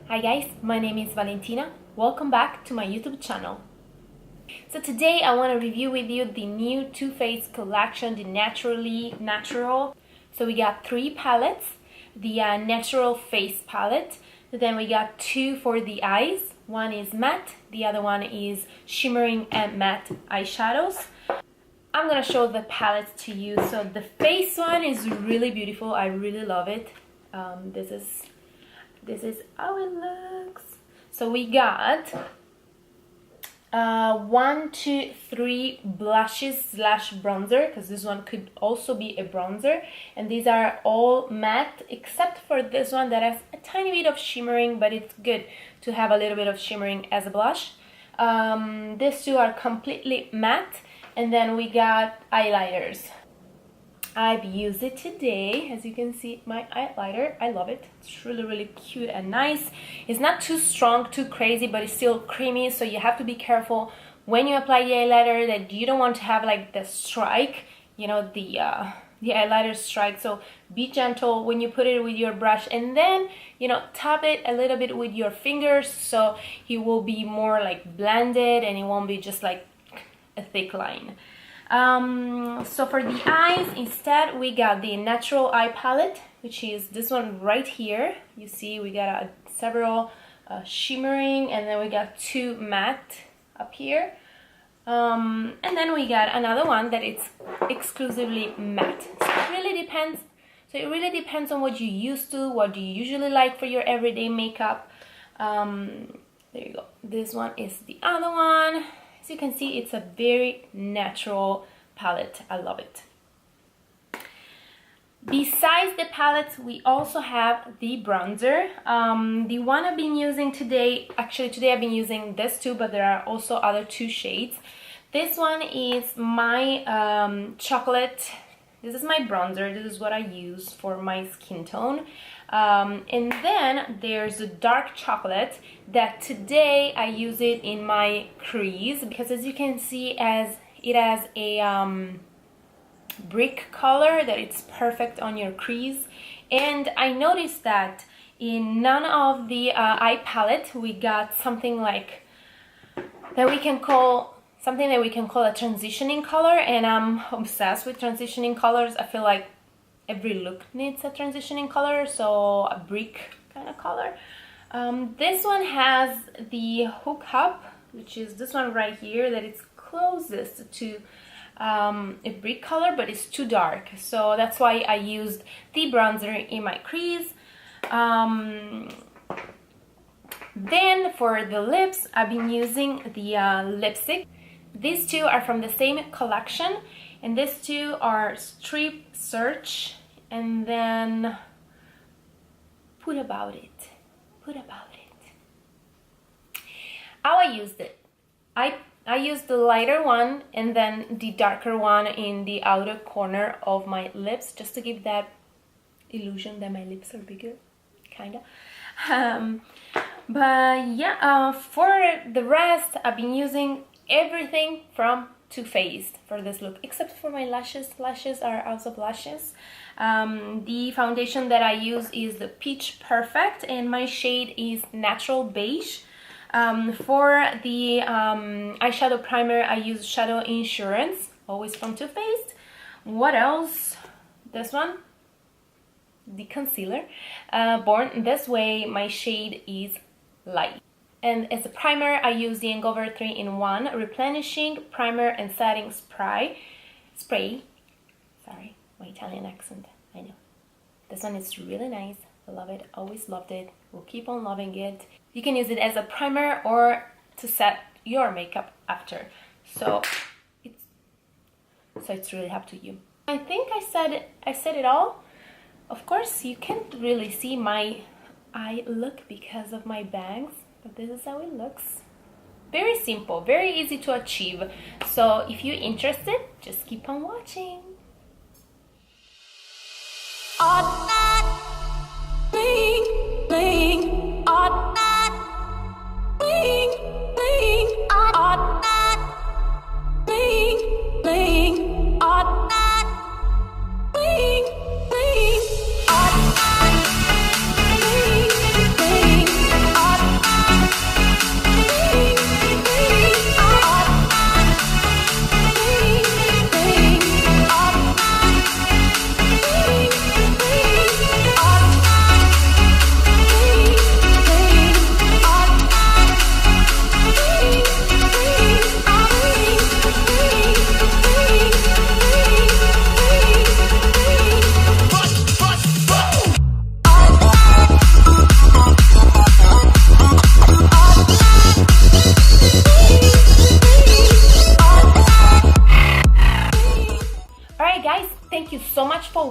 Hi guys, my name is Valentina. Welcome back to my YouTube channel. So today I want to review with you the new Too Faced collection, the Naturally Natural. So we got 3 palettes, the Natural Face palette. Then we got 2 for the eyes. One is matte, the other one is shimmering and matte eyeshadows. I'm gonna show the palettes to you. So the face one is really beautiful. I really love it. This is how it looks. So we got 1, 2, 3 blushes slash bronzer, because this one could also be a bronzer, and these are all matte except for this one that has a tiny bit of shimmering, but it's good to have a little bit of shimmering as a blush. These 2 are completely matte, and then we got eyeliners. I've used it today. As you can see, my eyeliner, I love it. It's really cute and nice. It's not too strong, too crazy, but it's still creamy, so you have to be careful when you apply the eyeliner that you don't want to have like the strike, you know, the eyeliner strike. So be gentle when you put it with your brush, and then, you know, tap it a little bit with your fingers so it will be more like blended and it won't be just like a thick line. So for the eyes, instead we got the Natural Eye Palette, which is this one right here. You see we got several shimmering, and then we got 2 matte up here, and then we got another one that it's exclusively matte. So it really depends. So it really depends on what you used to, what do you usually like for your everyday makeup. There you go. This one is the other one. As you can see, it's a very natural palette. I love it. Besides the palettes, we also have the bronzer. The one I've been using today, actually today I've been using this too, but there are also other 2 shades. This one is my chocolate. This is my bronzer. This is what I use for my skin tone. And then there's the dark chocolate that today I use it in my crease, because as you can see, as it has a brick color that it's perfect on your crease. And I noticed that in none of the eye palette we got something like that we can call a transitioning color, and I'm obsessed with transitioning colors. I feel like every look needs a transitioning color, so a brick kind of color. This one has the HookUp, which is this one right here, that it's closest to a brick color, but it's too dark. So that's why I used the bronzer in my crease. Then for the lips, I've been using the lipstick. These 2 are from the same collection, and these 2 are Strip Search and then Put About It. How I used it. I used the lighter one and then the darker one in the outer corner of my lips, just to give that illusion that my lips are bigger, kinda. But yeah, for the rest, I've been using everything from Too Faced for this look, except for my lashes. Lashes are House of Lashes. The foundation that I use is the Peach Perfect, and my shade is Natural Beige. For the eyeshadow primer, I use Shadow Insurance, always from Too Faced. What else? This one, the concealer, Born This Way. My shade is Light. And as a primer, I use the Hangover 3-in-1 Replenishing Primer and Setting Spray. Sorry, my Italian accent, I know. This one is really nice. I love it, always loved it, will keep on loving it. You can use it as a primer or to set your makeup after. So it's really up to you. I think I said it all. Of course, you can't really see my eye look because of my bangs, but this is how it looks. Very simple, very easy to achieve. So if you're interested, just keep on watching. All night, bling, bling. All night, bling, bling. All night, bling, bling. All night, bling, bling. All night, bling, bling.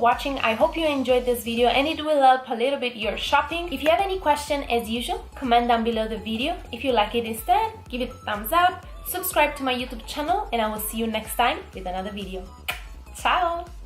watching. I hope you enjoyed this video and it will help a little bit your shopping. If you have any question, as usual, comment down below the video. If you like it instead, give it a thumbs up, subscribe to my YouTube channel, and I will see you next time with another video. Ciao!